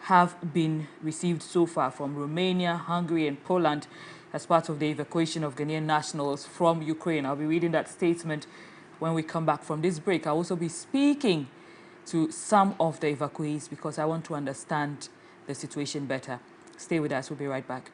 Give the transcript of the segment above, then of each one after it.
have been received so far from Romania, Hungary and Poland as part of the evacuation of Ghanaian nationals from Ukraine. I'll be reading that statement when we come back from this break. I'll also be speaking to some of the evacuees because I want to understand the situation better. Stay with us. We'll be right back.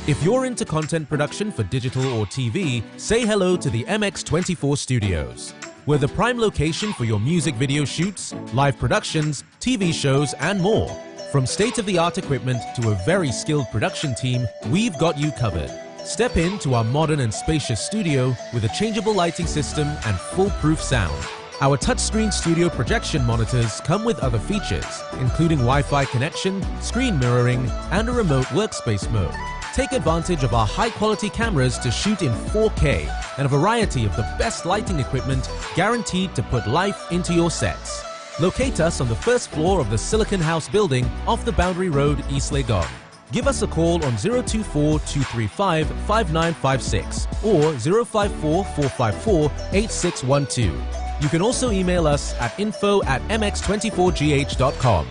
If you're into content production for digital or TV, say hello to the MX24 Studios. We're the prime location for your music video shoots, live productions, TV shows, and more. From state-of-the-art equipment to a very skilled production team, we've got you covered. Step into our modern and spacious studio with a changeable lighting system and foolproof sound. Our touchscreen studio projection monitors come with other features, including Wi-Fi connection, screen mirroring, and a remote workspace mode. Take advantage of our high-quality cameras to shoot in 4K and a variety of the best lighting equipment guaranteed to put life into your sets. Locate us on the first floor of the Silicon House building off the Boundary Road, East Legon. Give us a call on 024-235-5956 or 054-454-8612. You can also email us at info@mx24gh.com.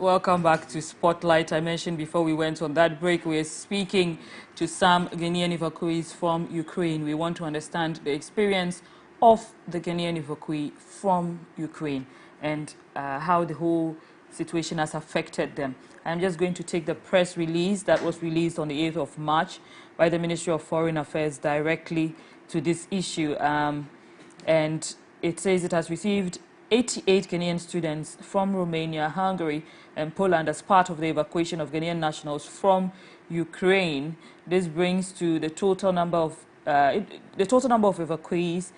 Welcome back to Spotlight. I mentioned before we went on that break, we're speaking to some Ghanaian evacuees from Ukraine. We want to understand the experience of the Ghanaian evacuee from Ukraine and how the whole situation has affected them. I'm just going to take the press release that was released on the 8th of March by the Ministry of Foreign Affairs directly to this issue. And it says it has received 88 Ghanaian students from Romania, Hungary and Poland as part of the evacuation of Ghanaian nationals from Ukraine. This brings to the total number of evacuees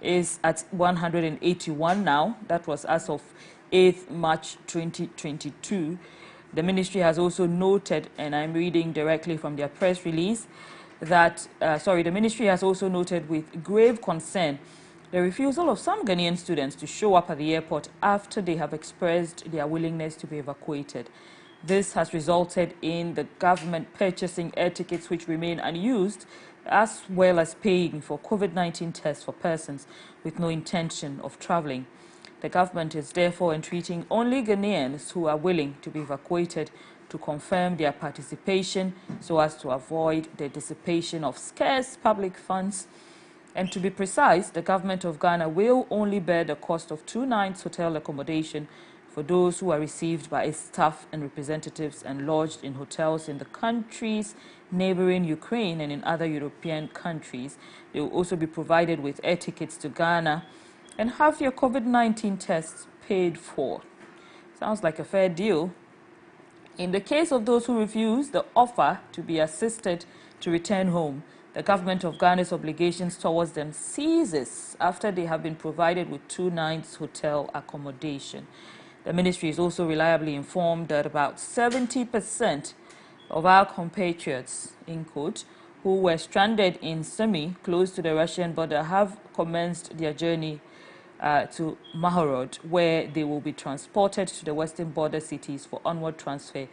is at 181 now. That was as of 8th March 2022. The ministry has also noted, and I'm reading directly from their press release, that the ministry has also noted with grave concern the refusal of some Ghanaian students to show up at the airport after they have expressed their willingness to be evacuated. This has resulted in the government purchasing air tickets which remain unused, as well as paying for COVID-19 tests for persons with no intention of traveling. The government is therefore entreating only Ghanaians who are willing to be evacuated to confirm their participation so as to avoid the dissipation of scarce public funds. And to be precise, the government of Ghana will only bear the cost of 2 nights hotel accommodation for those who are received by its staff and representatives and lodged in hotels in the countries neighboring Ukraine and in other European countries. They will also be provided with air tickets to Ghana and have your COVID-19 tests paid for. Sounds like a fair deal. In the case of those who refuse the offer to be assisted to return home, the government of Ghana's obligations towards them ceases after they have been provided with 2 nights hotel accommodation. The ministry is also reliably informed that about 70% of our compatriots, in quote, who were stranded in Sumy, close to the Russian border, have commenced their journey to Mahorod, where they will be transported to the western border cities for onward transfer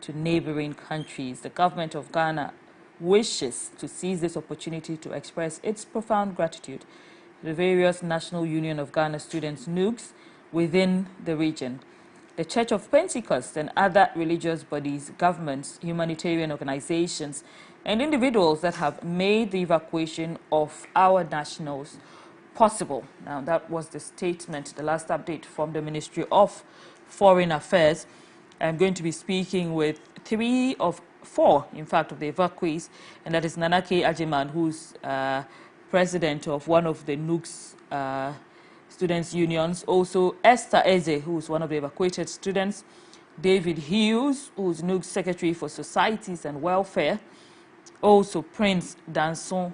to neighboring countries. The government of Ghana wishes to seize this opportunity to express its profound gratitude to the various National Union of Ghana students, NUGs, within the region, the Church of Pentecost and other religious bodies, governments, humanitarian organizations, and individuals that have made the evacuation of our nationals possible. Now, that was the statement, the last update from the Ministry of Foreign Affairs. I'm going to be speaking with 3 of 4, in fact, of the evacuees, and that is Nanake Ajiman, who's president of one of the NUG's students' unions, also Esther Eze, who's one of the evacuated students, David Hughes, who's NUG's Secretary for Societies and Welfare, also Prince Danson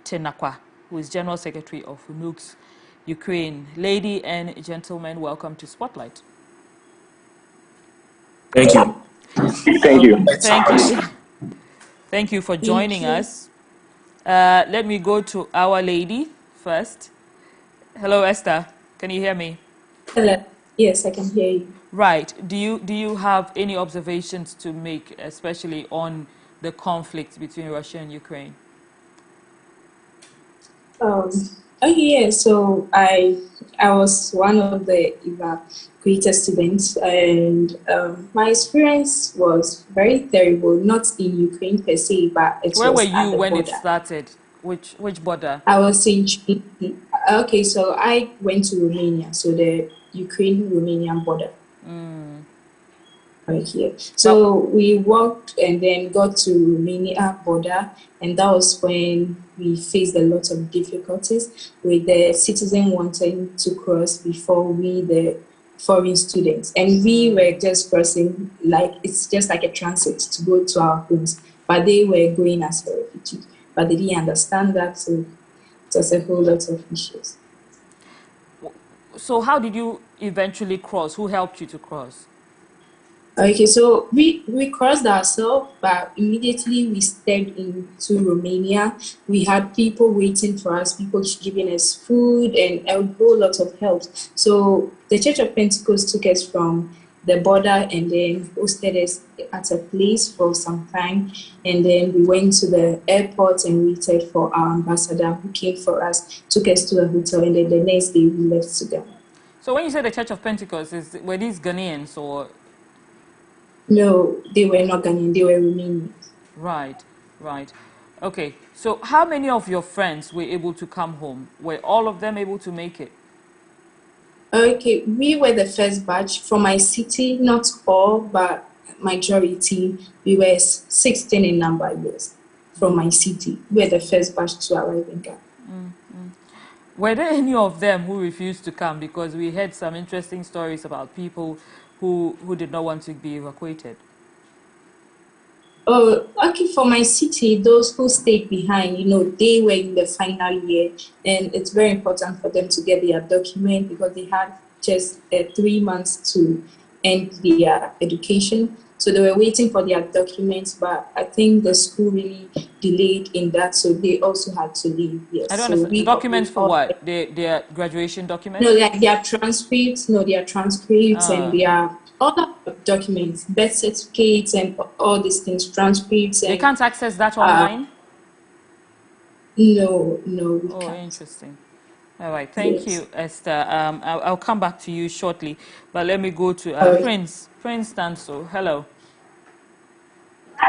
Tenakwa, who is General Secretary of NUG's Ukraine. Lady and gentlemen, welcome to Spotlight. Thank you. Thank you. Thank you. Thank you for joining us. Let me go to our lady first. Hello, Esther. Can you hear me? Hello. Yes, I can hear you. Right. Do you have any observations to make, especially on the conflict between Russia and Ukraine? Yeah. So I was one of the evacuated students, and my experience was very terrible. Not in Ukraine per se, but it Where was were you when border. it started? Which border? I was in. Okay, so I went to Romania, so the Ukraine-Romanian border. Right here. So we walked and then got to Romania border, and that was when we faced a lot of difficulties with the citizen wanting to cross before we, the foreign students. And we were just crossing, like it's just like a transit to go to our homes, but they were going as a refugee. But they didn't understand that, so it was a whole lot of issues. So how did you eventually cross? Who helped you to cross? Okay, so we crossed ourselves, but immediately we stepped into Romania. We had people waiting for us, people giving us food and a whole lot of help. So the Church of Pentecost took us from the border and then hosted us at a place for some time. And then we went to the airport and waited for our ambassador who came for us, took us to a hotel, and then the next day we left to go. So when you say the Church of Pentecost, were these Ghanaians or? No, they were not Ghanaian, they were Romanians. Right. Okay, so how many of your friends were able to come home? Were all of them able to make it? Okay, we were the first batch from my city, not all, but majority. We were 16 in number, yes, from my city. We were the first batch to arrive in Ghana. Were there any of them who refused to come? Because we heard some interesting stories about people who did not want to be evacuated. Oh, okay, for my city, those who stayed behind, they were in the final year, and it's very important for them to get their document because they had just 3 months to end their education. So they were waiting for their documents, but I think the school really delayed in that, so they also had to leave. Yes. I don't understand. Documents for what? Their graduation documents? No, like their transcripts. No, their transcripts and their other documents, birth certificates, and all these things. Transcripts. They can't access that online. No, we can't. Interesting. All right, thank you, Esther. I'll come back to you shortly, but let me go to Prince Danso. Hello.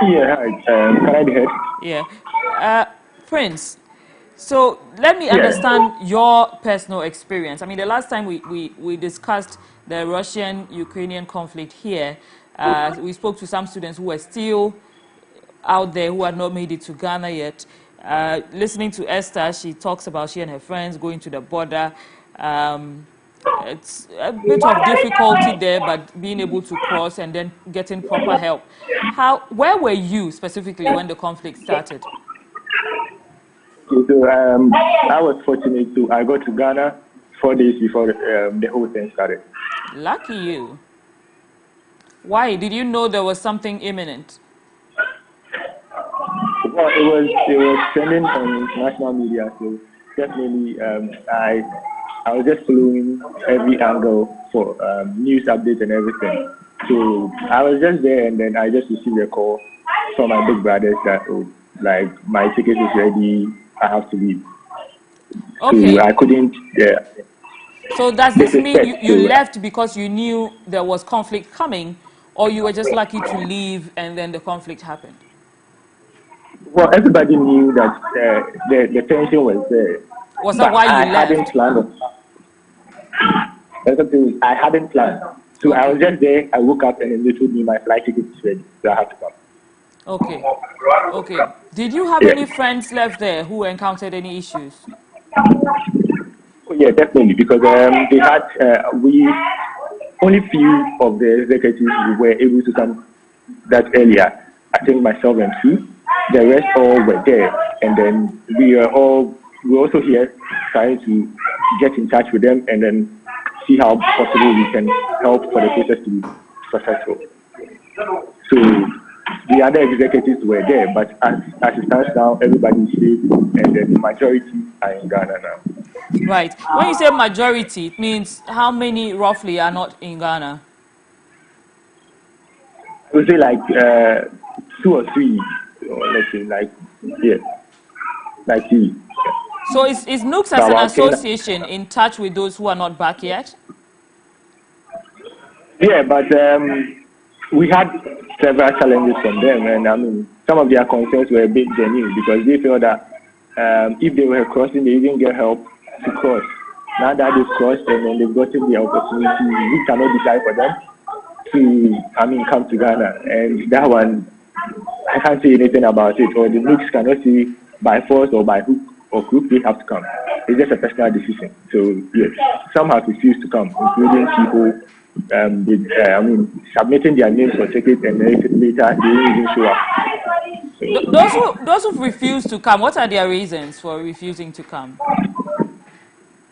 Yeah, hi. Can I be heard? Yeah. Prince, so let me Yeah. understand your personal experience. I mean, the last time we discussed the Russian-Ukrainian conflict here, we spoke to some students who were still out there who had not made it to Ghana yet. Listening to Esther, she talks about she and her friends going to the border. Um, it's a bit of difficulty there, but being able to cross and then getting proper help. Where were you specifically when the conflict started? Okay, so I was fortunate to I got to Ghana 4 days before the whole thing started. Lucky you. Why? Did you know there was something imminent? Well, it was trending on international media, so definitely I was just following every angle for news updates and everything. So I was just there, and then I just received a call from my big brothers that like my ticket is ready, I have to leave. So Okay. I couldn't. Yeah, So does this mean disrespect. you So left because you knew there was conflict coming, or you were just lucky to leave and then the conflict happened? well, everybody knew that the tension was there, Was that but why you I hadn't left? planned on. That's the thing. I hadn't planned. So I Okay. was just there. I woke up and then they told me my flight ticket is ready, so I have to come. Okay. Okay. Did you have Yeah. any friends left there who encountered any issues? Oh, yeah, definitely. Because they had we only few of the executives were able to come that earlier. I think myself and two. The rest all were there, and then we also here trying to get in touch with them and then see how possible we can help for the process to be successful. So the other executives were there, but as it stands now, everybody is safe, and the majority are in Ghana now. Right. When you say majority, it means how many roughly are not in Ghana? I would say like two or three, or let's say like yeah, like three. So is Nooks But as an about 10, association in touch with those who are not back yet? yeah, but we had several challenges from them, and I mean some of their concerns were a bit genuine because they felt that if they were crossing, they didn't get help to cross. Now that they've crossed and then they've gotten the opportunity, we cannot decide for them to, I mean, come to Ghana. And that one, I can't say anything about it. Or the Knicks cannot say by force or by hook or crook they have to come. It's just a personal decision. So yes, some have refused to come, including people. I mean, submitting their names for tickets and then later they didn't even show up. So, Those who refuse to come, what are their reasons for refusing to come?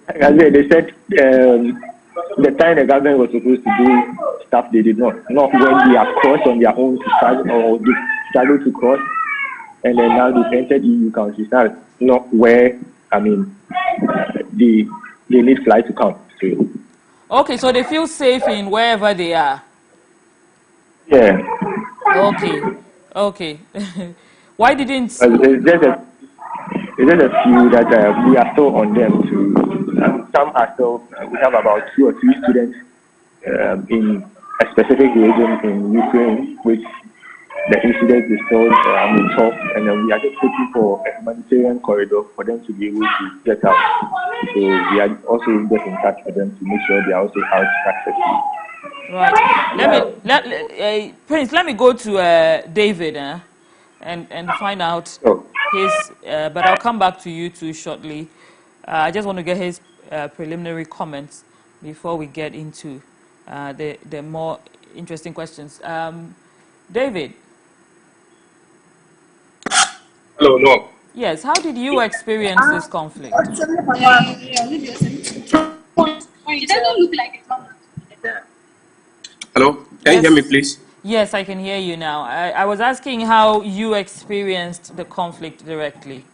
like I said, they said the time the government was supposed to do stuff they did not when they have crossed on their own to struggle or they struggle to cross, and then now they've entered EU countries. Now, not where I mean, they need flight to come. So Okay, so they feel safe in wherever they are. yeah, Okay, okay. Why didn't? but it's just a few that we are still on them to. Some are still. We have about 2 or 3 students in a specific region in Ukraine, which the incident is still tough, and then we are just looking for a humanitarian corridor for them to be able to get out. So we are also just in touch with them to make sure they are also out successfully. Right. Prince. Let me go to David and find out So his. But I'll come back to you too shortly. I just want to get his preliminary comments before we get into the more interesting questions. David. Hello, no. Yes. How did you experience this conflict? It doesn't look like a camera. Hello, can you hear me, Yes. please? Yes, I can hear you now. I was asking how you experienced the conflict directly.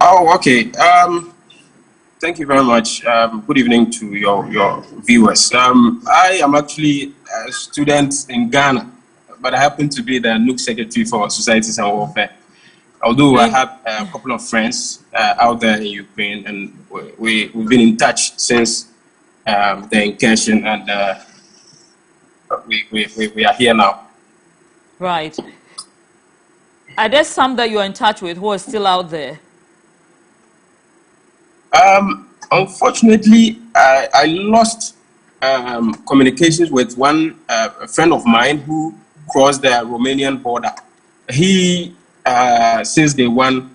Oh, okay. Thank you very much. Good evening to your viewers. I am actually a student in Ghana, but I happen to be the NUC Secretary for Societies and Welfare. Although I In have a couple of friends out there in Ukraine, and we've been in touch since the incursion, and we are here now. Right. Are there some that you're in touch with who are still out there? Unfortunately, I lost communications with one a friend of mine who crossed the Romanian border. He, since day one,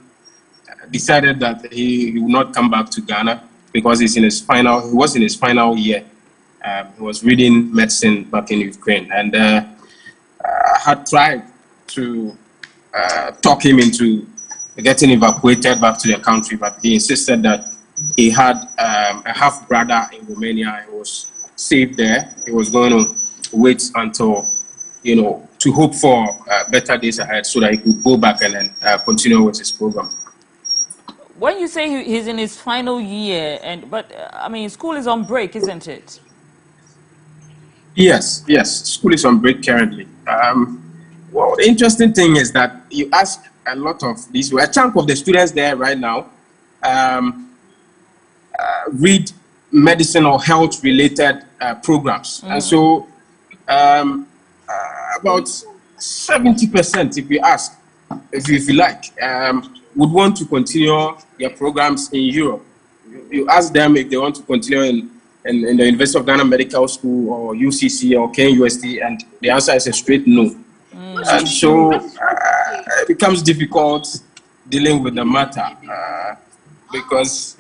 decided that he would not come back to Ghana because he was in his final year. He was reading medicine back in Ukraine, and I had tried to talk him into getting evacuated back to the country, but he insisted that he had a half brother in Romania. He was safe there. He was going to wait until, to hope for better days ahead so that he could go back and then continue with his program. When you say he's in his final year, but I mean, school is on break, isn't it? Yes. School is on break currently. Well, the interesting thing is that you ask a lot of these, a chunk of the students there right now read medicine or health related programs. And so about 70%, if you ask, if you like, would want to continue their programs in Europe. You ask them if they want to continue in the University of Ghana Medical School or UCC or KUST, and the answer is a straight no. And so it becomes difficult dealing with the matter because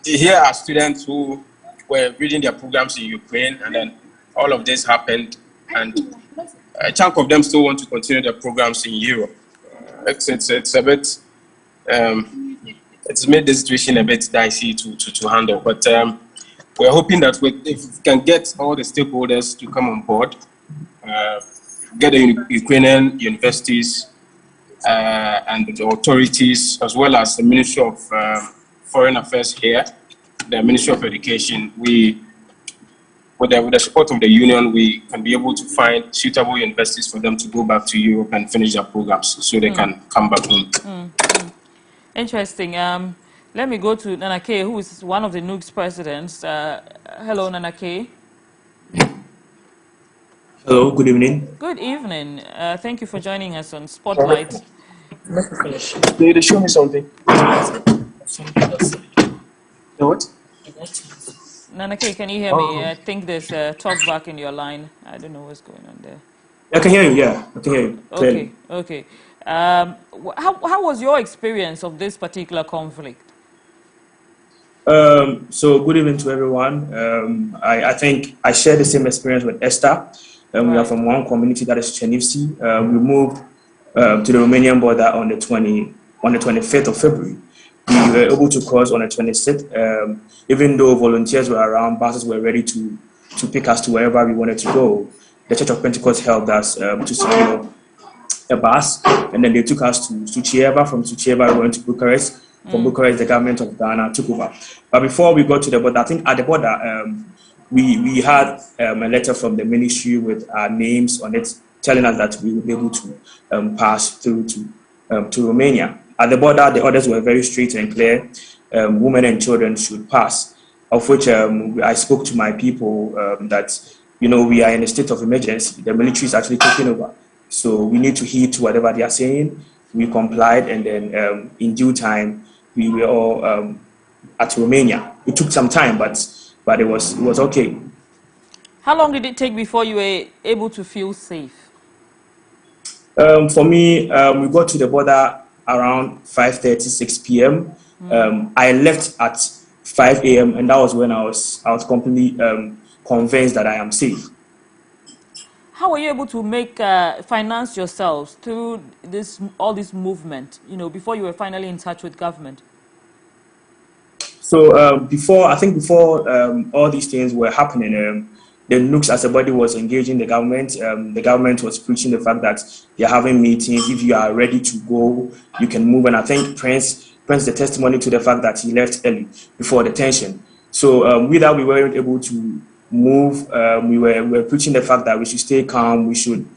here are students who were reading their programs in Ukraine, and then all of this happened, and a chunk of them still want to continue their programs in Europe. It's a bit, it's made the situation a bit dicey to handle, but we're hoping that if we can get all the stakeholders to come on board, get the Ukrainian universities and the authorities, as well as the Ministry of Foreign Affairs here, the Ministry of Education, with the support of the union, we can be able to find suitable universities for them to go back to Europe and finish their programs so they can come back home. Interesting. Let me go to Nana K, who is one of the NUG's presidents. Hello, Nana K. Hello, good evening. Good evening. Thank you for joining us on Spotlight. They show me something. What? Nana K, can you hear me? I think there's a talkback in your line. I don't know what's going on there. I can hear you, yeah. I can hear you clearly. Okay. How was your experience of this particular conflict? So good evening to everyone. I think I share the same experience with Esther. We are from one community, that is Chenivsi. We moved to the Romanian border on the 25th of February. We were able to cross on the 26th. Even though volunteers were around, buses were ready to pick us to wherever we wanted to go. The Church of Pentecost helped us to secure a bus, and then they took us to Suchieva. From Suchieva, we went to Bucharest. From Bucharest, the government of Ghana took over. But before we got to the border, I think at the border, we had a letter from the ministry with our names on it, telling us that we would be able to pass through to Romania. At the border, the orders were very straight and clear. Women and children should pass, of which I spoke to my people that, we are in a state of emergency. The military is actually taking over. So we need to heed to whatever they are saying. We complied, and then in due time, we were all at Romania. It took some time, but it was okay. How long did it take before you were able to feel safe? For me, we got to the border around 5:30, 6 p.m. I left at 5 a.m. and that was when I was completely convinced that I am safe. How were you able to finance yourselves through all this movement, before you were finally in touch with government? So before all these things were happening, the NUGS as a body was engaging the government. The government was preaching the fact that they're having meetings. If you are ready to go, you can move. And I think Prince the testimony to the fact that he left early before the tension. So we weren't able to move. We were preaching the fact that we should stay calm. We should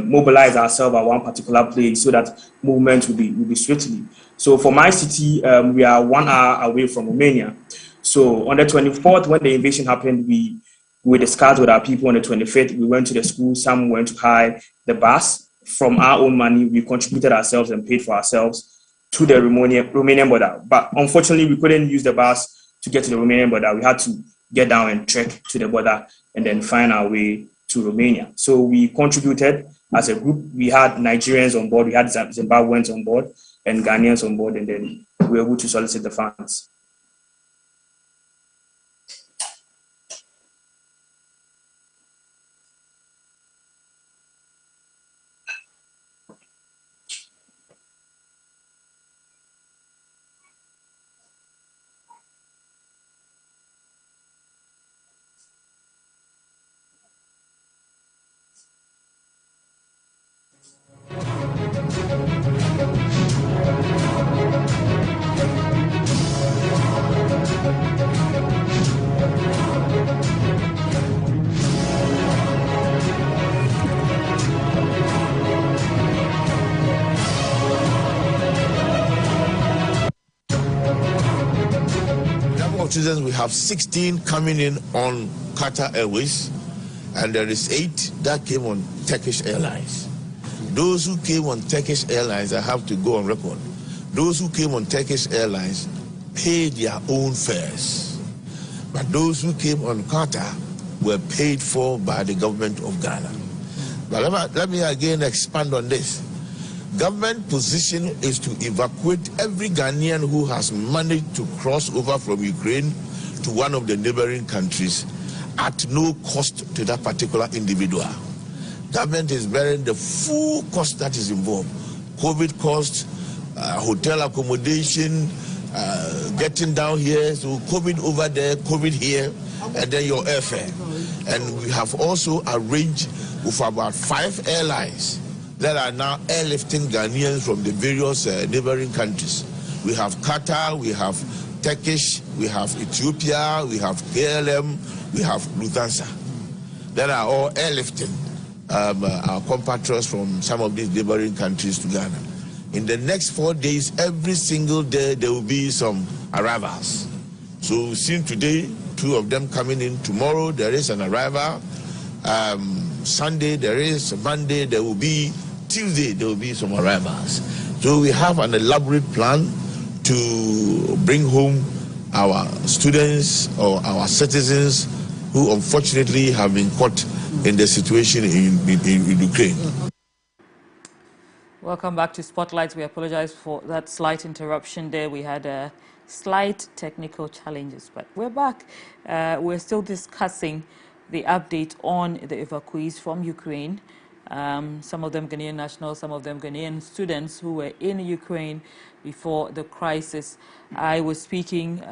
mobilize ourselves at one particular place so that movement will be swiftly. So for my city, we are 1 hour away from Romania. So on the 24th, when the invasion happened, we discussed with our people. On the 25th, we went to the school. Some went to hide the bus. from our own money, we contributed ourselves and paid for ourselves to the Romanian border. But unfortunately, we couldn't use the bus to get to the Romanian border. We had to get down and trek to the border and then find our way to Romania. So we contributed as a group. We had Nigerians on board, we had Zimbabweans on board, and Ghanaians on board, and then we were able to solicit the funds. Students, we have 16 coming in on Qatar Airways, and there is 8 that came on Turkish Airlines. Those who came on Turkish Airlines, I have to go on record, those who came on Turkish Airlines paid their own fares, but those who came on Qatar were paid for by the government of Ghana. But let me again expand on this. Government position is to evacuate every Ghanaian who has managed to cross over from Ukraine to one of the neighboring countries at no cost to that particular individual. Government is bearing the full cost that is involved. COVID cost, hotel accommodation, getting down here, so COVID over there, COVID here, and then your airfare. And we have also arranged with about 5 airlines that are now airlifting Ghanaians from the various neighboring countries. We have Qatar, we have Turkish, we have Ethiopia, we have KLM, we have Lufthansa. That are all airlifting our compatriots from some of these neighboring countries to Ghana. In the next 4 days, every single day, there will be some arrivals. So we've seen today, 2 of them coming in. Tomorrow, there is an arrival. Sunday, there is. Monday, there will be. Tuesday, there will be some arrivals. So we have an elaborate plan to bring home our students or our citizens who unfortunately have been caught in the situation in Ukraine. Welcome back to Spotlight. We apologize for that slight interruption there. We had slight technical challenges, but we're back. We're still discussing the update on the evacuees from Ukraine. Some of them Ghanaian nationals, some of them Ghanaian students who were in Ukraine before the crisis. I was speaking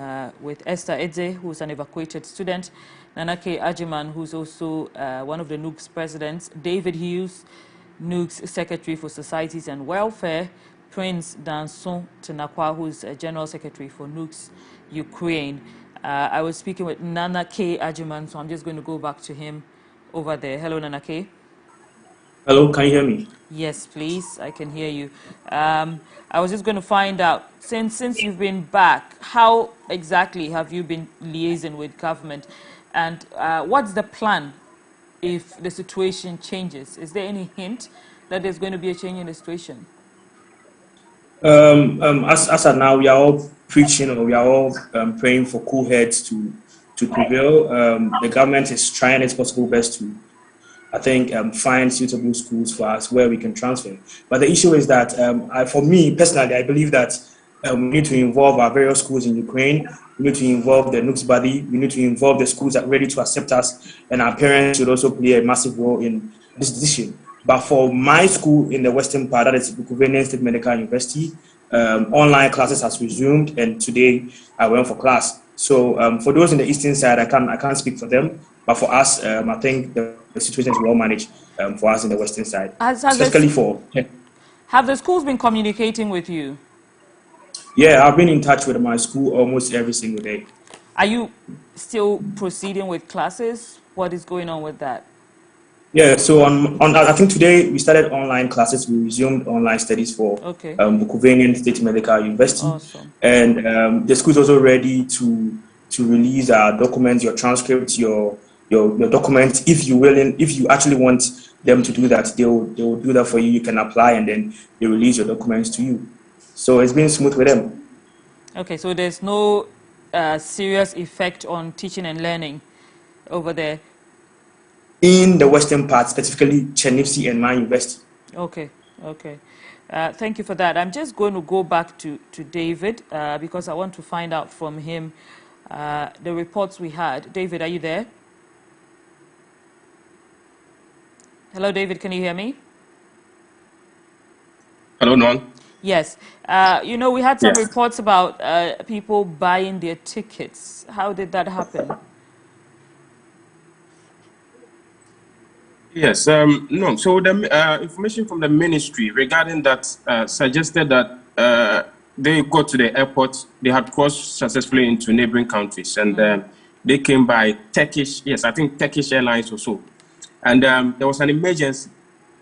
with Esther Edze, who's an evacuated student, Nanake Ajiman, who's also one of the NUGS presidents, David Hughes, NUGS Secretary for Societies and Welfare, Prince Danson Tenakwa, who's a General Secretary for NUGS Ukraine. I was speaking with Nanake Ajiman, so I'm just going to go back to him over there. Hello, Nanake. Hello, can you hear me? Yes, please. I can hear you. I was just going to find out, since you've been back, how exactly have you been liaising with government? And what's the plan if the situation changes? Is there any hint that there's going to be a change in the situation? As of now, we are all preaching, or we are all praying for cool heads to prevail. The government is trying its possible best to, I think, find suitable schools for us where we can transfer. But the issue is that, for me personally, I believe that we need to involve our various schools in Ukraine. We need to involve the NUGS body. We need to involve the schools that are ready to accept us. And our parents should also play a massive role in this decision. But for my school in the western part, that is Bukovanian State Medical University, online classes has resumed, and today I went for class. So for those in the eastern side, I can't speak for them. But for us, I think the situation is well managed for us in the western side. Have the schools been communicating with you? Yeah, I've been in touch with my school almost every single day. Are you still proceeding with classes? What is going on with that? Yeah, so I think today we started online classes. We resumed online studies for Bukovanian State Medical University. Awesome. And the school is also ready to release our documents, your transcripts, your documents, if you actually want them to do that. They will do that for you. You can apply, and then they release your documents to you. So it's been smooth with them. Okay, so there's no serious effect on teaching and learning over there? In the western part, specifically Chenifsi and my university. Okay, okay. Thank you for that. I'm just going to go back to David because I want to find out from him the reports we had. David, are you there? Hello, David, can you hear me? Hello, Non. Yes. You know, we had some reports about people buying their tickets. How did that happen? Yes, no. So the information from the ministry regarding that suggested that they got to the airport. They had crossed successfully into neighboring countries, and they came by Turkish. Yes, I think Turkish Airlines or so. And there was an emergency,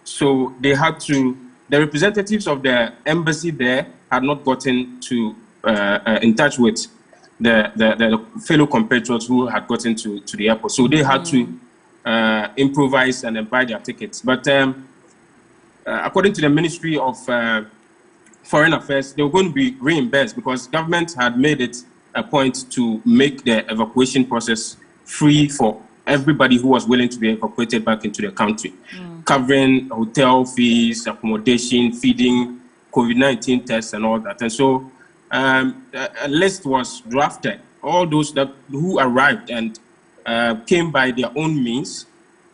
so they had to. The representatives of the embassy there had not gotten to in touch with the fellow compatriots who had gotten to the airport, so they had to improvise and then buy their tickets. But according to the Ministry of Foreign Affairs, they were going to be reimbursed because government had made it a point to make the evacuation process free for everybody who was willing to be evacuated back into the country, covering hotel fees, accommodation, feeding, COVID-19 tests, and all that. And so a list was drafted. All those who arrived and came by their own means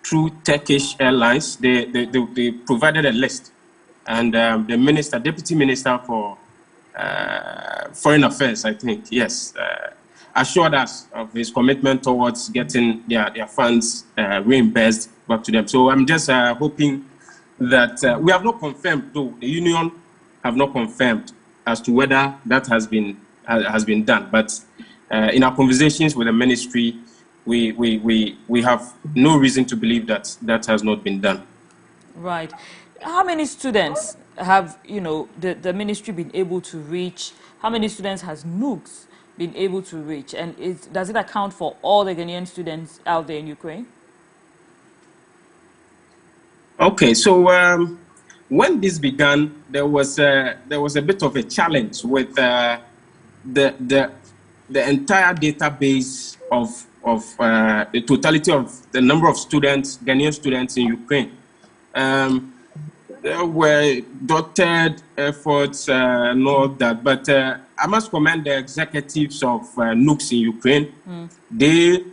through Turkish Airlines. They provided a list, and the deputy minister for Foreign Affairs, I think, yes, assured us of his commitment towards getting their funds reimbursed back to them. So I'm just hoping that we have not confirmed, though the union have not confirmed as to whether that has been done. But in our conversations with the ministry, we have no reason to believe that that has not been done. Right. How many students have, you know, the ministry been able to reach? How many students has NUGS been able to reach? And does it account for all the Ghanaian students out there in Ukraine? Okay, so when this began, there was a bit of a challenge with the entire database of the totality of the number of students, Ghanaian students in Ukraine. There were dotted efforts and all that, but I must commend the executives of NUGS in Ukraine. They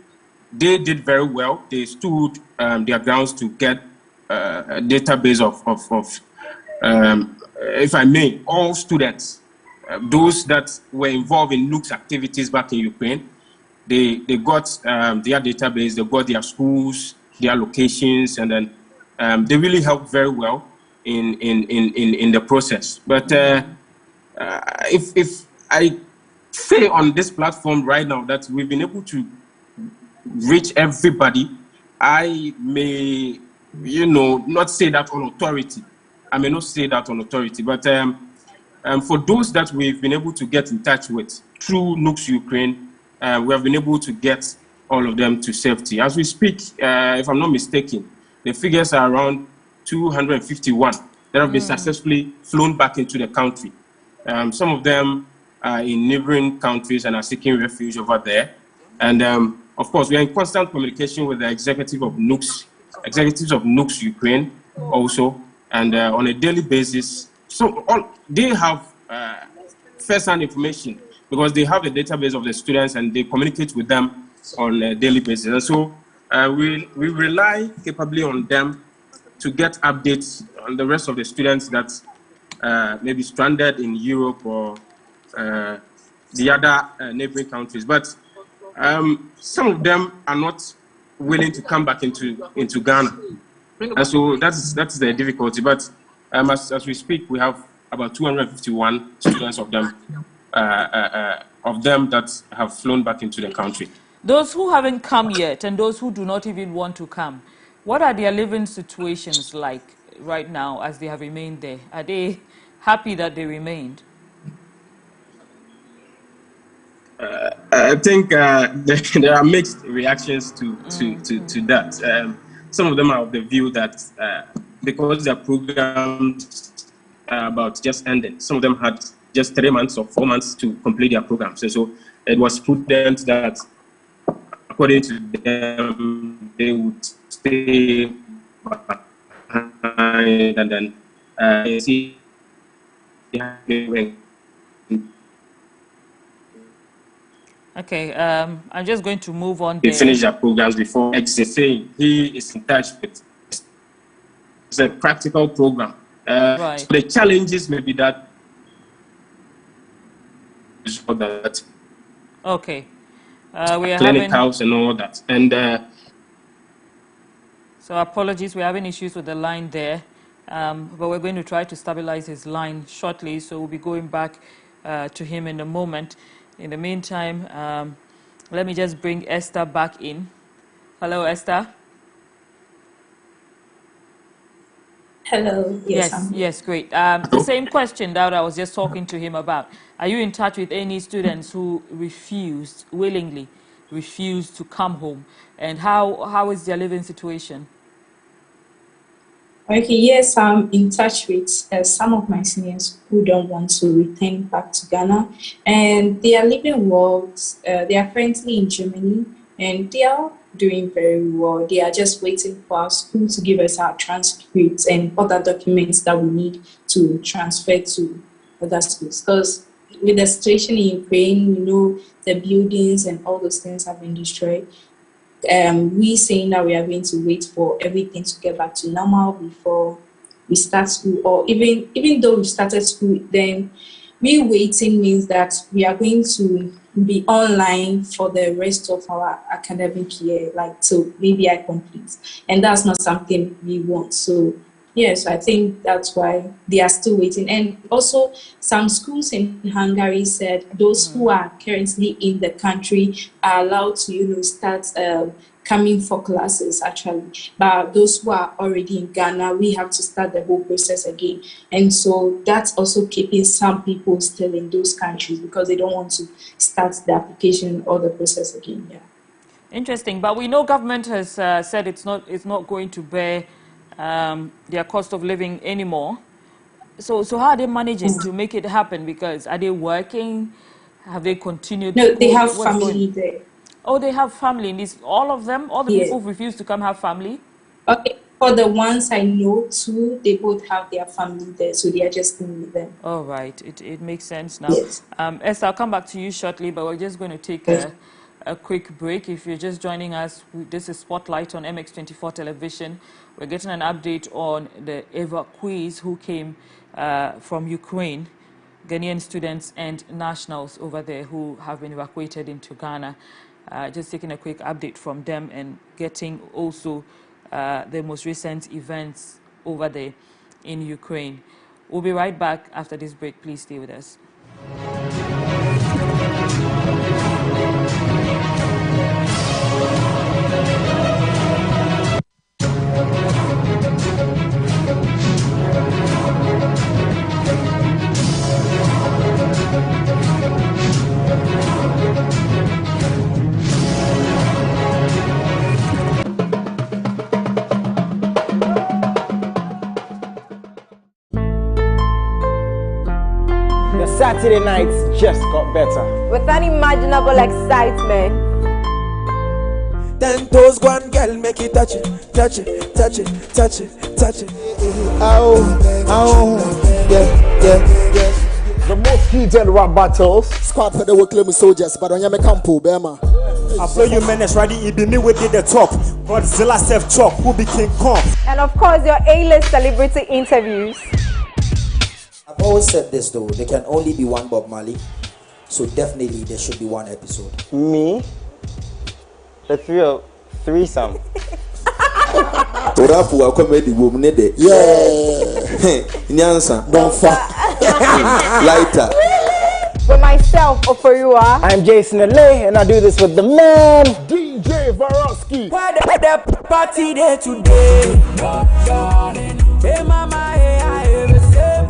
did very well. They stood their grounds to get a database of if I may, all students, those that were involved in NUGS activities back in Ukraine. They got their database, they got their schools, their locations, and then they really helped very well in the process. But if I say on this platform right now that we've been able to reach everybody, I may, not say that on authority. I may not say that on authority, but for those that we've been able to get in touch with through NUGS Ukraine, we have been able to get all of them to safety. As we speak, if I'm not mistaken, the figures are around 251 that have been successfully flown back into the country. Some of them are in neighboring countries and are seeking refuge over there. And of course, we are in constant communication with the executives of NUGS Ukraine also, and on a daily basis. So they have first-hand information because they have a database of the students and they communicate with them on a daily basis. And so we rely capably on them to get updates on the rest of the students that may be stranded in Europe or the other neighboring countries. But some of them are not willing to come back into Ghana. And so that's the difficulty. But as we speak, we have about 251 students of them that have flown back into the country. Those who haven't come yet and those who do not even want to come, what are their living situations like right now as they have remained there? Are they happy that they remained? I think there are mixed reactions to that. some of them are of the view that because their programs are about just ending, some of them had just 3 months or 4 months to complete their programs. So it was prudent that, according to them, they would stay behind and then see. Okay, I'm just going to move on They there. finish their programs before exiting. He is in touch with. It's a practical program. Right. So the challenges may be that. Okay. We are clinicals and all that. And so apologies, we're having issues with the line there. But we're going to try to stabilize his line shortly, so we'll be going back to him in a moment. In the meantime, let me just bring Esther back in. Hello, Esther. Hello. Yes, great. The same question that I was just talking to him about. Are you in touch with any students who willingly refused to come home? And how is their living situation? Okay, yes, I'm in touch with some of my seniors who don't want to return back to Ghana, and they are living well. They are currently in Germany, and they are doing very well. They are just waiting for our school to give us our transcripts and other documents that we need to transfer to other schools. Because with the situation in Ukraine, the buildings and all those things have been destroyed. We saying that we are going to wait for everything to get back to normal before we start school, or even though we started school, then we waiting means that we are going to be online for the rest of our academic year, like till maybe I complete, and that's not something we want. So yes, I think that's why they are still waiting. And also, some schools in Hungary said those who are currently in the country are allowed to, start coming for classes, actually. But those who are already in Ghana, we have to start the whole process again. And so that's also keeping some people still in those countries because they don't want to start the application or the process again. Yeah. Interesting. But we know government has said it's not going to bear their cost of living anymore. So how are they managing to make it happen? Because are they working? Have they continued? No, they have family there. Oh, they have family in this. All of them, all the Yes. people who refuse to come have family. Okay, for the ones I know too, they both have their family there, so they are just staying with them. All right, it makes sense now. Yes. Esther, I'll come back to you shortly, but we're just going to take a quick break. If you're just joining us, this is Spotlight on MX24 television. We're getting an update on the evacuees who came from Ukraine, Ghanaian students and nationals over there who have been evacuated into Ghana. Just taking a quick update from them and getting also the most recent events over there in Ukraine. We'll be right back after this break. Please stay with us. Saturday nights just got better. With unimaginable excitement. Then toes go and girl make it touch it, touch it, touch it, touch it, touch it. Ow, yeah. The most heated rap battles. Squad for the work with soldiers, but on your campo, Bema. I play you menace ready, it be me with the top. Godzilla self chop, who be King Kong. And of course your A-list celebrity interviews. I've always said this though, there can only be one Bob Marley, so definitely there should be one episode. Me? The threesome. Torafu wa comedy woman nede. Yeah. Nyansa. Don't fuck. Lighter. With myself, Ofoyua. I'm Jason Alay, and I do this with the man, DJ Varosky. Why the party there today? Hey mama, hey I ever say.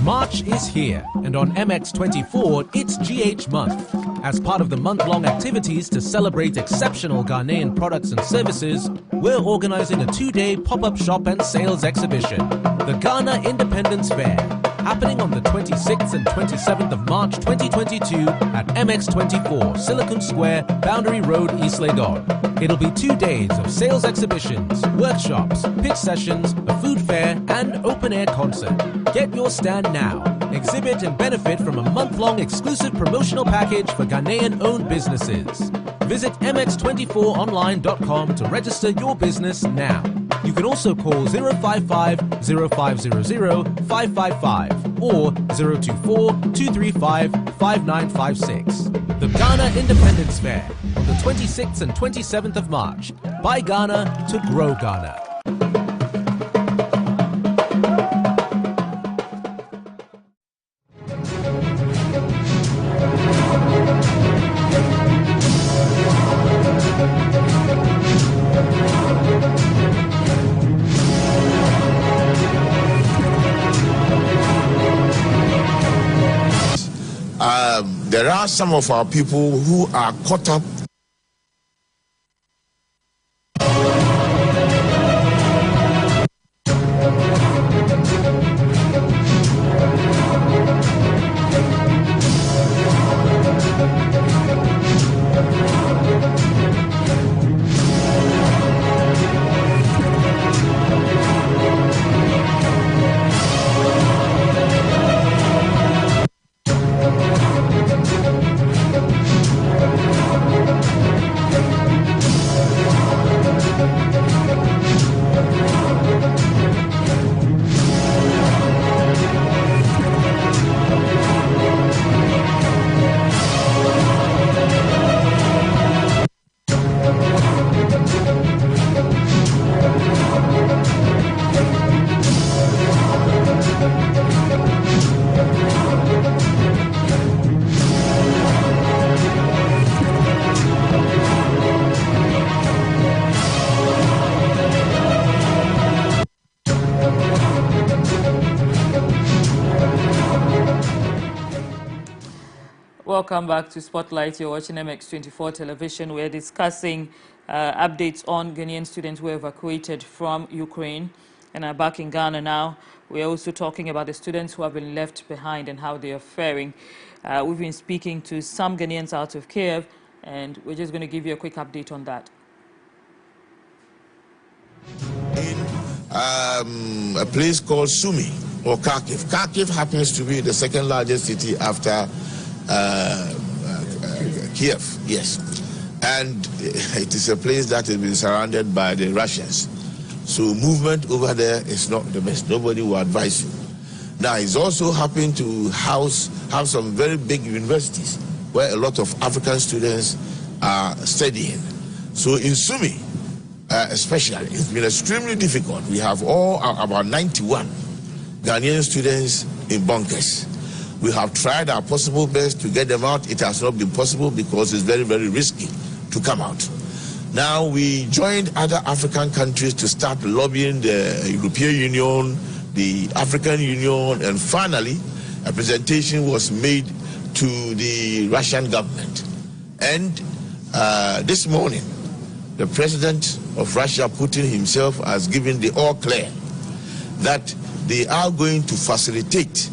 March is here, and on MX24, it's GH Month. As part of the month-long activities to celebrate exceptional Ghanaian products and services, we're organizing a 2-day pop-up shop and sales exhibition, the Ghana Independence Fair, happening on the 26th and 27th of March 2022 at MX24, Silicon Square, Boundary Road, East Legon. It'll be 2 days of sales exhibitions, workshops, pitch sessions, a food fair, and open-air concert. Get your stand now. Exhibit and benefit from a month-long exclusive promotional package for Ghanaian-owned businesses. Visit mx24online.com to register your business now. You can also call 055 0500 555 or 024 235 5956. The Ghana Independence Fair on the 26th and 27th of March. Buy Ghana to grow Ghana. There are some of our people who are caught up Welcome back to Spotlight. You're watching MX24 television. We're discussing updates on Ghanaian students who were evacuated from Ukraine and are back in Ghana now. We're also talking about the students who have been left behind and how they are faring. We've been speaking to some Ghanaians out of Kiev, and we're just going to give you a quick update on that. In a place called Sumy or Kharkiv. Kharkiv happens to be the second largest city after Kiev, yes. And it is a place that has been surrounded by the Russians. So movement over there is not the best. Nobody will advise you. Now, it's also happened to have some very big universities where a lot of African students are studying. So in Sumy, especially, it's been extremely difficult. We have about 91 Ghanaian students in bunkers. We have tried our possible best to get them out. It has not been possible because it's very, very risky to come out. Now we joined other African countries to start lobbying the European Union, the African Union, and finally a presentation was made to the Russian government. And this morning, the president of Russia, Putin himself, has given the all clear that they are going to facilitate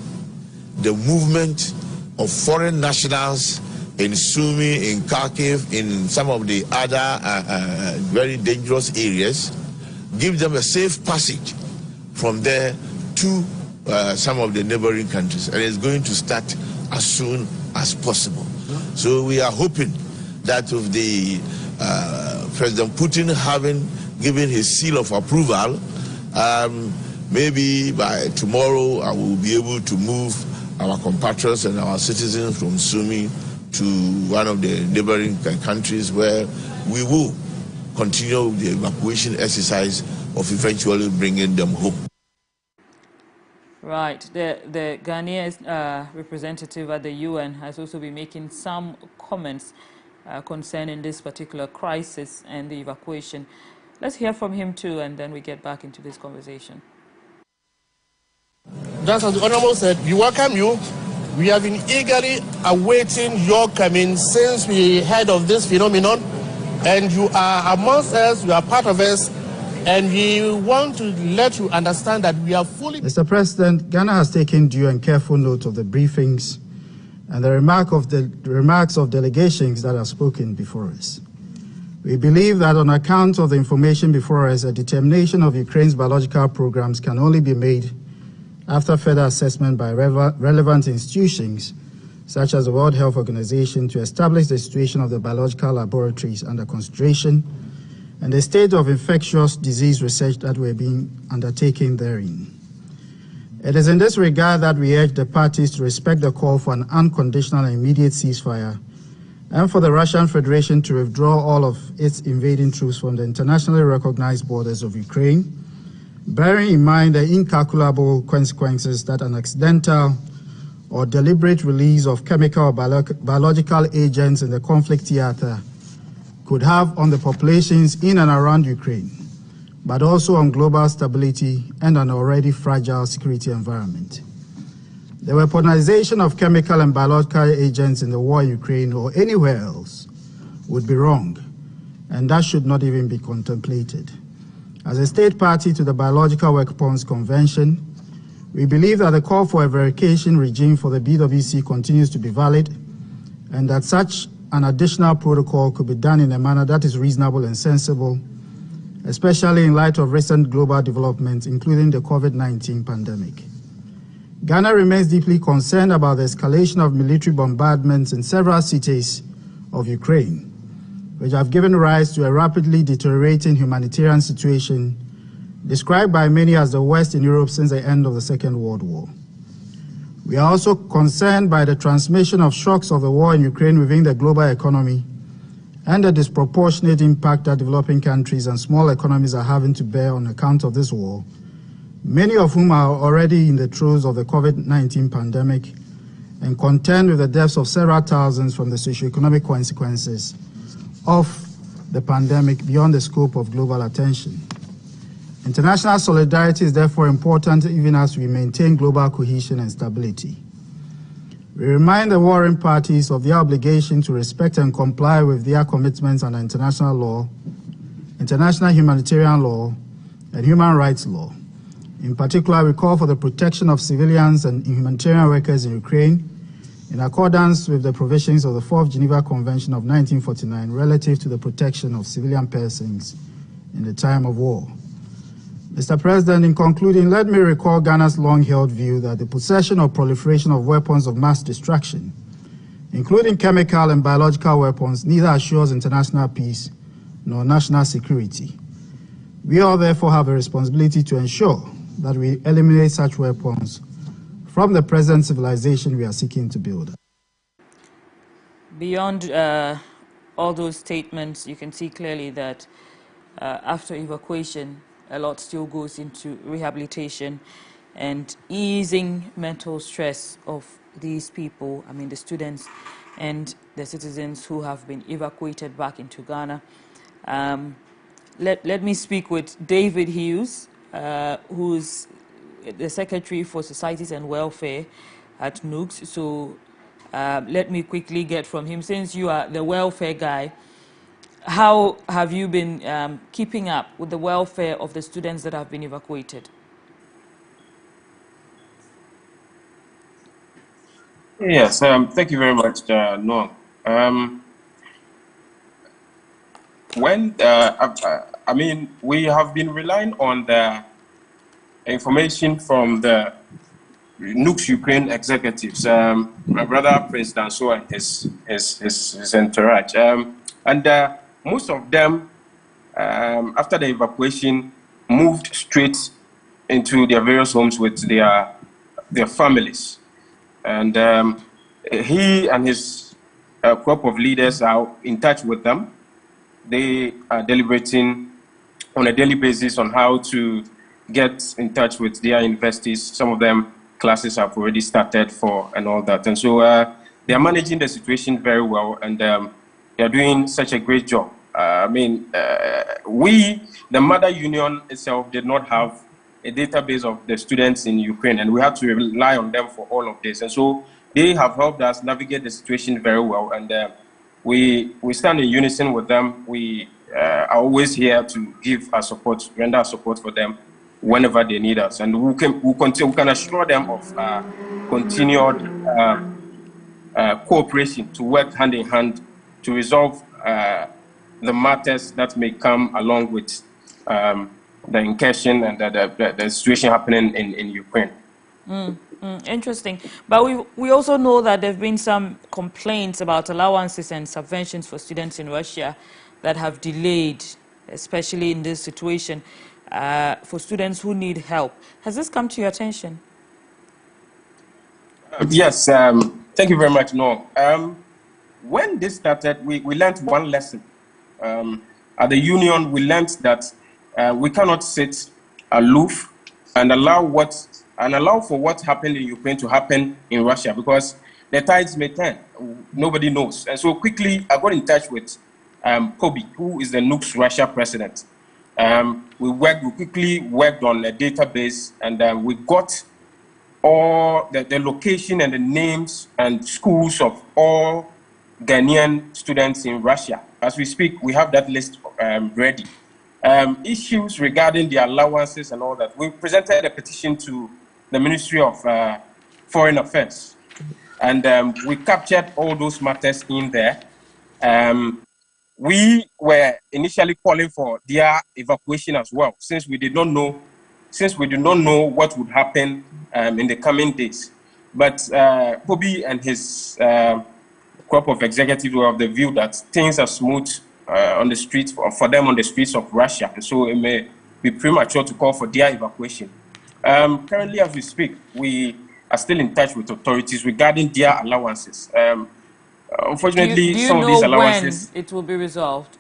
the movement of foreign nationals in Sumy, in Kharkiv, in some of the other very dangerous areas, give them a safe passage from there to some of the neighboring countries. And it's going to start as soon as possible. So we are hoping that with the President Putin having given his seal of approval, maybe by tomorrow I will be able to move our compatriots and our citizens from Sumy to one of the neighboring countries where we will continue the evacuation exercise of eventually bringing them home. Right. The Ghanaian representative at the UN has also been making some comments concerning this particular crisis and the evacuation. Let's hear from him too, and then we get back into this conversation. just as the Honorable said, we welcome you. We have been eagerly awaiting your coming since we heard of this phenomenon. And you are amongst us, you are part of us, and we want to let you understand that we are fully... Mr. President, Ghana has taken due and careful note of the briefings and the remarks of delegations that have spoken before us. We believe that on account of the information before us, a determination of Ukraine's biological programs can only be made after further assessment by relevant institutions, such as the World Health Organization, to establish the situation of the biological laboratories under consideration and the state of infectious disease research that were being undertaken therein. It is in this regard that we urge the parties to respect the call for an unconditional and immediate ceasefire and for the Russian Federation to withdraw all of its invading troops from the internationally recognized borders of Ukraine, bearing in mind the incalculable consequences that an accidental or deliberate release of chemical or biological agents in the conflict theater could have on the populations in and around Ukraine, but also on global stability and an already fragile security environment. The weaponization of chemical and biological agents in the war in Ukraine or anywhere else would be wrong, and that should not even be contemplated. As a state party to the Biological Weapons Convention, we believe that the call for a verification regime for the BWC continues to be valid, and that such an additional protocol could be done in a manner that is reasonable and sensible, especially in light of recent global developments, including the COVID-19 pandemic. Ghana remains deeply concerned about the escalation of military bombardments in several cities of Ukraine, which have given rise to a rapidly deteriorating humanitarian situation described by many as the worst in Europe since the end of the Second World War. We are also concerned by the transmission of shocks of the war in Ukraine within the global economy and the disproportionate impact that developing countries and small economies are having to bear on account of this war, many of whom are already in the throes of the COVID-19 pandemic and contend with the deaths of several thousands from the socioeconomic consequences of the pandemic beyond the scope of global attention. International solidarity is therefore important even as we maintain global cohesion and stability. We remind the warring parties of their obligation to respect and comply with their commitments under international law, international humanitarian law, and human rights law. In particular, we call for the protection of civilians and humanitarian workers in Ukraine in accordance with the provisions of the 4th Geneva Convention of 1949 relative to the protection of civilian persons in the time of war. Mr. President, in concluding, let me recall Ghana's long-held view that the possession or proliferation of weapons of mass destruction, including chemical and biological weapons, neither assures international peace nor national security. We all therefore have a responsibility to ensure that we eliminate such weapons from the present civilization we are seeking to build. Beyond all those statements, you can see clearly that after evacuation, a lot still goes into rehabilitation and easing mental stress of these people, I mean the students and the citizens who have been evacuated back into Ghana. Let me speak with David Hughes, who's the Secretary for Societies and Welfare at NUGS. So let me quickly get from him, since you are the welfare guy, how have you been keeping up with the welfare of the students that have been evacuated? Yes, thank you very much, Noam. I mean, we have been relying on the information from the NUGS Ukraine executives, my brother Prince Danso and his entourage. Most of them, after the evacuation, moved straight into their various homes with their families. And he and his crop of leaders are in touch with them. They are deliberating on a daily basis on how to get in touch with their universities. Some of them, classes have already started for and all that. And so they are managing the situation very well, and they are doing such a great job. I mean, the Mother Union itself did not have a database of the students in Ukraine, and we have to rely on them for all of this. And so they have helped us navigate the situation very well, and we stand in unison with them. We are always here to give our support, render our support for them whenever they need us, and we can assure them of continued cooperation to work hand in hand to resolve the matters that may come along with the incursion and the situation happening in Ukraine. Interesting. But we also know that there have been some complaints about allowances and subventions for students in Russia that have delayed, especially in this situation, for students who need help. Has this come to your attention? Yes, thank you very much, No. When this started, we learned one lesson. At the union, we learned that we cannot sit aloof and allow for what happened in Ukraine to happen in Russia, because the tides may turn. Nobody knows. And so quickly, I got in touch with Kobe, who is the NUC's Russia president. We quickly worked on a database, and we got all the location and the names and schools of all Ghanaian students in Russia. As we speak, we have that list ready. Issues regarding the allowances and all that. We presented a petition to the Ministry of Foreign Affairs, and we captured all those matters in there. We were initially calling for their evacuation as well, since we did not know what would happen in the coming days. But Kobe and his crop of executives were of the view that things are smooth on the streets for them on the streets of Russia, and so it may be premature to call for their evacuation. Currently, as we speak, we are still in touch with authorities regarding their allowances. Unfortunately, some of these allowances, when it will be resolved?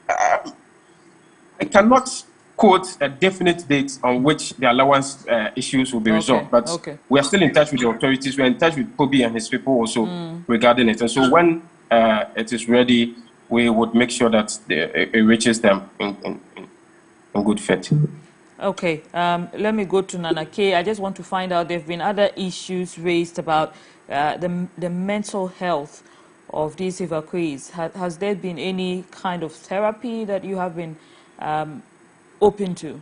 I cannot quote a definite date on which the allowance issues will be resolved, but we are still in touch with the authorities. We are in touch with Kobe and his people also regarding it. And so when it is ready, we would make sure that it reaches them in good faith. Okay, let me go to Nana K. I just want to find out, there have been other issues raised about the mental health of these evacuees. Has there been any kind of therapy that you have been open to?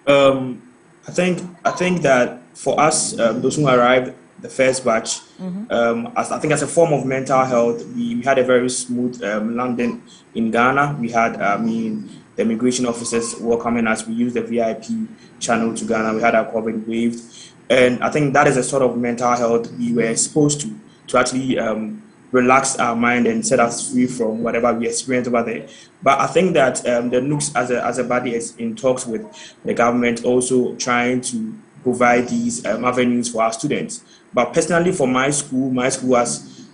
I think that for us, those who arrived, the first batch, I think as a form of mental health, we had a very smooth landing in Ghana. We had, the immigration officers welcoming us. We used the VIP channel to Ghana. We had our COVID waived. And I think that is a sort of mental health we were exposed to actually relax our mind and set us free from whatever we experienced over there. But I think that the NUCs as a body is in talks with the government, also trying to provide these avenues for our students. But personally, for my school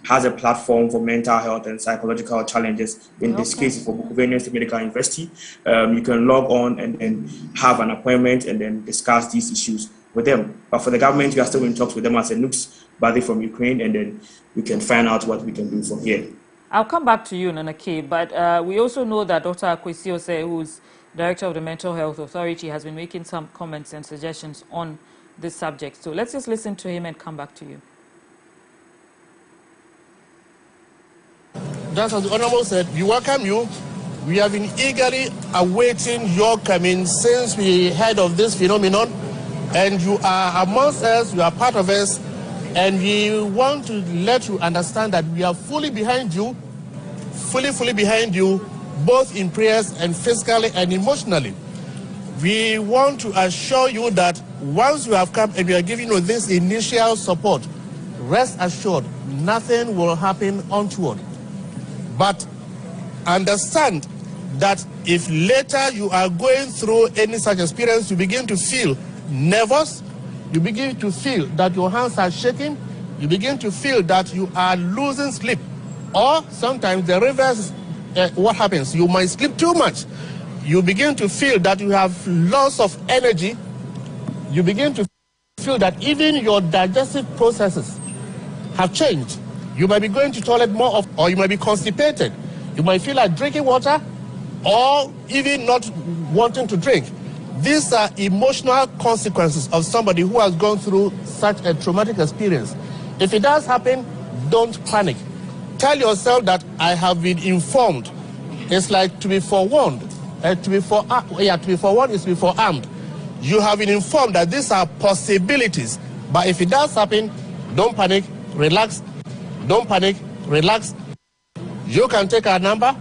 has a platform for mental health and psychological challenges. In this case, for Bukovania State Medical University, you can log on and have an appointment and then discuss these issues with them. But for the government, we are still in talks with them as a NUCs body from Ukraine, and then we can find out what we can do from here. I'll come back to you, Nana K, but we also know that Dr. Akwesi Osei, who's Director of the Mental Health Authority, has been making some comments and suggestions on this subject. So let's just listen to him and come back to you. Just as the Honorable said, we welcome you. We have been eagerly awaiting your coming since we heard of this phenomenon. And you are amongst us, you are part of us, and we want to let you understand that we are fully behind you, fully behind you, both in prayers and physically and emotionally. We want to assure you that once you have come and we are giving you this initial support, rest assured, nothing will happen untoward. But understand that if later you are going through any such experience, you begin to feel nervous, you begin to feel that your hands are shaking, you begin to feel that you are losing sleep, or sometimes the reverse, what happens? You might sleep too much. You begin to feel that you have loss of energy. You begin to feel that even your digestive processes have changed. You might be going to the toilet more often, or you might be constipated. You might feel like drinking water, or even not wanting to drink. These are emotional consequences of somebody who has gone through such a traumatic experience. If it does happen, don't panic. Tell yourself that I have been informed. It's like to be forewarned. To be forewarned is to be forearmed. You have been informed that these are possibilities. But if it does happen, don't panic, relax. Don't panic, relax. You can take our number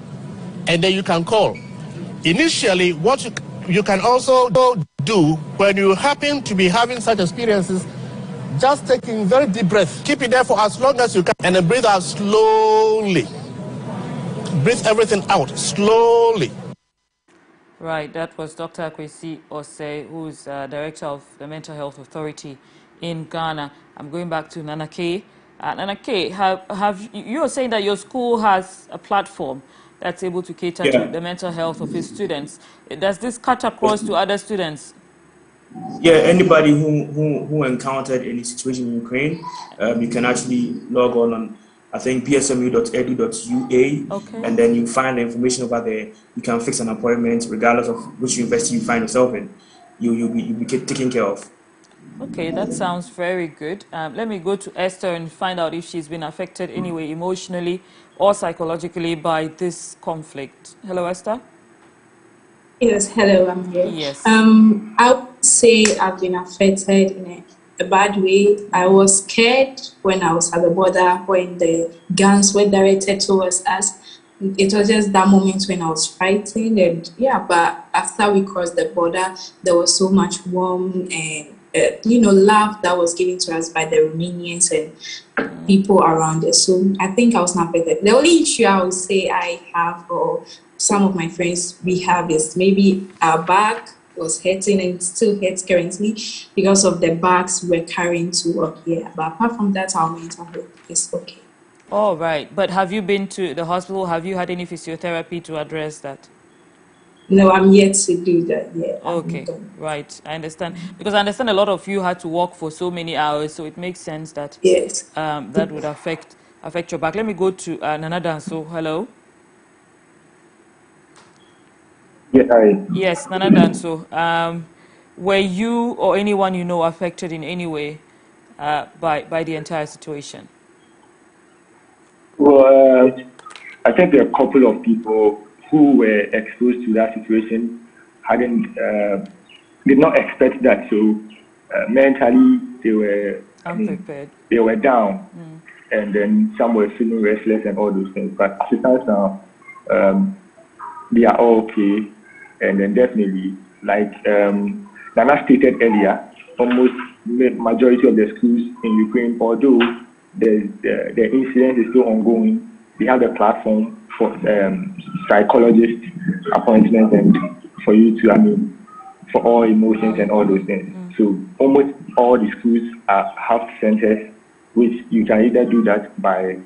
and then you can call. Initially, what you can also do when you happen to be having such experiences, just taking very deep breath. Keep it there for as long as you can and then breathe out slowly. Breathe everything out slowly. Right, that was Dr. Kwesi Osei, who's Director of the Mental Health Authority in Ghana. I'm going back to Nana K. Nana K, you're saying that your school has a platform that's able to cater to the mental health of its students. Does this cut across to other students? Yeah, anybody who encountered any situation in Ukraine, you can actually log on I think psmu.edu.ua, okay. And then you find the information over there. You can fix an appointment regardless of which university you find yourself in. You'll be taken care of. Okay, that sounds very good. Let me go to Esther and find out if she's been affected anyway, emotionally or psychologically by this conflict. Hello, Esther. Yes, hello, I'm here. Yes. I would say I've been affected in a bad way. I was scared when I was at the border when the guns were directed towards us. It was just that moment when I was fighting, and yeah, but after we crossed the border, there was so much warmth and love that was given to us by the Romanians and people around us. So I think I was not affected. The only issue I would say I have, or some of my friends we have, is maybe our back was hurting and still hurts currently because of the bags we're carrying to work here. But apart from that, our mental health is okay. All right. But have you been to the hospital? Have you had any physiotherapy to address that? No, I'm yet to do that. Yeah. Okay, right. I understand. Because I understand a lot of you had to work for so many hours, so it makes sense that yes, that would affect your back. Let me go to Nana Danso. Hello. Yes, hi. Yes, Nana Danso. Were you or anyone you know affected in any way by the entire situation? Well, I think there are a couple of people who were exposed to that situation did not expect that. So mentally, they were unprepared. They were down, and then some were feeling restless and all those things. But as it stands now, they are all okay, and then definitely, like Nana stated earlier, almost the majority of the schools in Ukraine, although the incident is still ongoing, they have a platform for psychologist appointments and for you to, for all emotions and all those things. So almost all the schools have centers which you can either do that by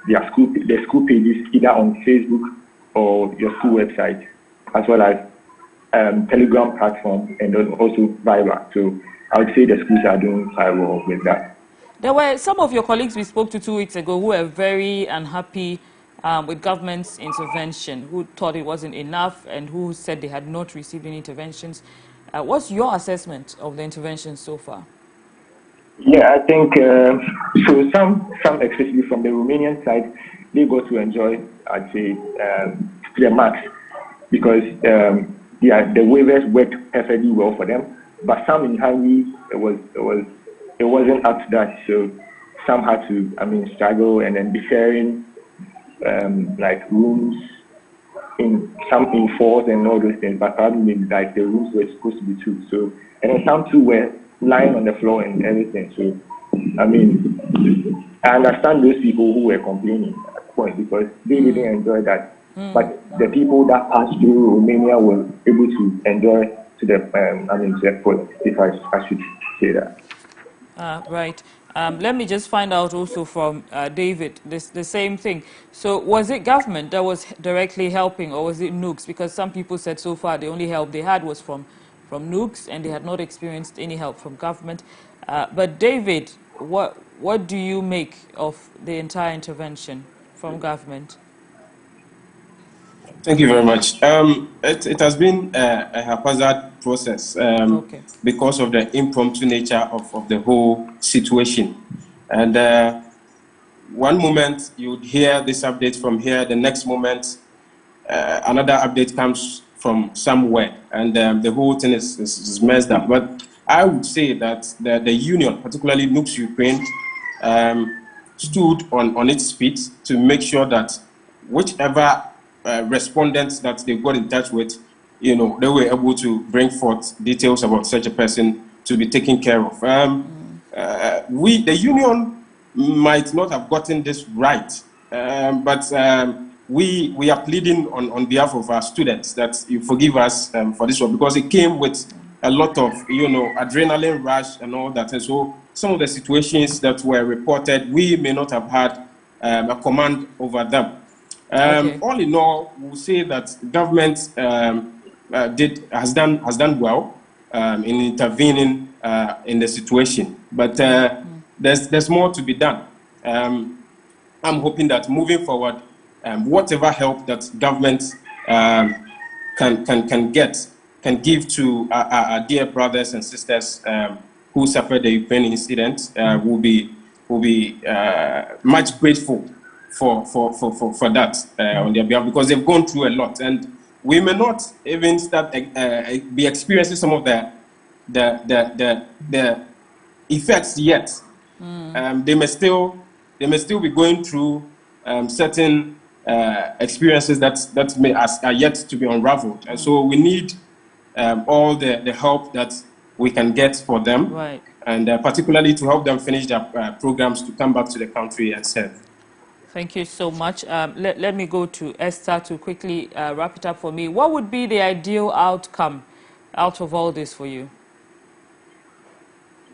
their school pages, either on Facebook or your school website, as well as Telegram platform and then also Viber. So I would say the schools are doing quite well with that. There were some of your colleagues we spoke to 2 weeks ago who were very unhappy with government's intervention, who thought it wasn't enough and who said they had not received any interventions. What's your assessment of the intervention so far? Yeah, I think so. Some especially from the Romanian side, they got to enjoy, I'd say, the max because the waivers worked perfectly well for them. But some in Hungary, it wasn't up to that. So some had to, struggle and then be sharing like rooms in fours and all those things. But probably like the rooms were supposed to be two. So and then some too were lying on the floor and everything. So, I understand those people who were complaining at the point because they didn't enjoy that. But the people that passed through Romania were able to enjoy to the full, if I should say that. Right. Let me just find out also from David the same thing. So was it government that was directly helping, or was it nukes? Because some people said so far the only help they had was from nukes, and they had not experienced any help from government. But David, what do you make of the entire intervention from government? Thank you very much. It has been a haphazard process because of the impromptu nature of the whole situation. And one moment you would hear this update from here, the next moment another update comes from somewhere, and the whole thing is messed up. But I would say that the union, particularly Nooks Ukraine, stood on its feet to make sure that whichever respondents that they got in touch with, they were able to bring forth details about such a person to be taken care of. The union might not have gotten this right, but we are pleading on behalf of our students that you forgive us for this one, because it came with a lot of adrenaline rush and all that. And so some of the situations that were reported, we may not have had a command over them. All in all, we'll say that government has done well in intervening in the situation, but there's more to be done. I'm hoping that moving forward, whatever help that government can give to our dear brothers and sisters who suffered the Ukraine incident, will be much grateful for that on their behalf, because they've gone through a lot, and we may not even start be experiencing some of the effects yet. They may still be going through certain experiences that are yet to be unraveled, and so we need all the help that we can get for them, and particularly to help them finish their programs to come back to the country and serve. Thank you so much. Let me go to Esther to quickly wrap it up for me. What would be the ideal outcome out of all this for you?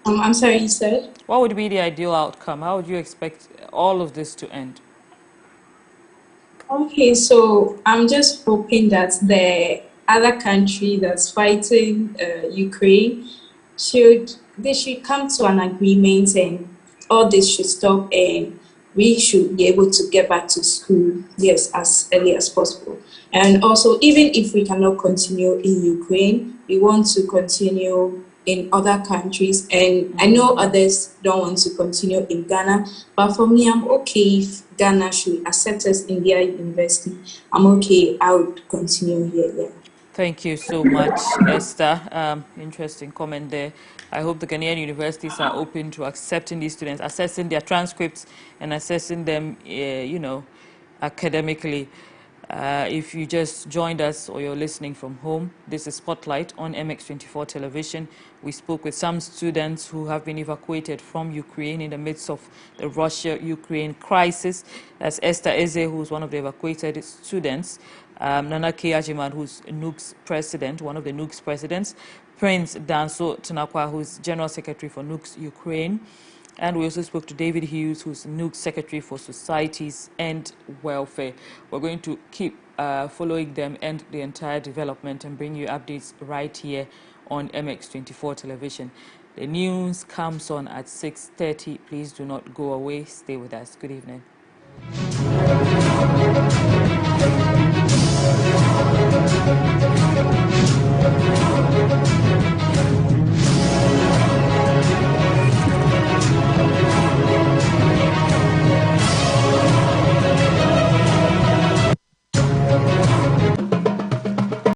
I'm sorry, you said? What would be the ideal outcome? How would you expect all of this to end? Okay, so I'm just hoping that the other country that's fighting Ukraine should come to an agreement, and all this should stop, and we should be able to get back to school, yes, as early as possible. And also, even if we cannot continue in Ukraine, we want to continue in other countries. And I know others don't want to continue in Ghana, but for me, I'm okay if Ghana should accept us in their university. I'm okay, I would continue here, yeah. Thank you so much, Esther. Interesting comment there. I hope the Ghanaian universities are open to accepting these students, assessing their transcripts and assessing them, academically. If you just joined us or you're listening from home, this is Spotlight on MX24 television. We spoke with some students who have been evacuated from Ukraine in the midst of the Russia-Ukraine crisis. That's Esther Eze, who's one of the evacuated students. Nana Kiajiman, who's NUG's president, one of the NUG's presidents. Prince Danso Tanakwa, who's general secretary for NUG's Ukraine. And we also spoke to David Hughes, who's NUG's Secretary for Societies and Welfare. We're going to keep following them and the entire development and bring you updates right here on MX24 television. The news comes on at 6:30. Please do not go away. Stay with us. Good evening.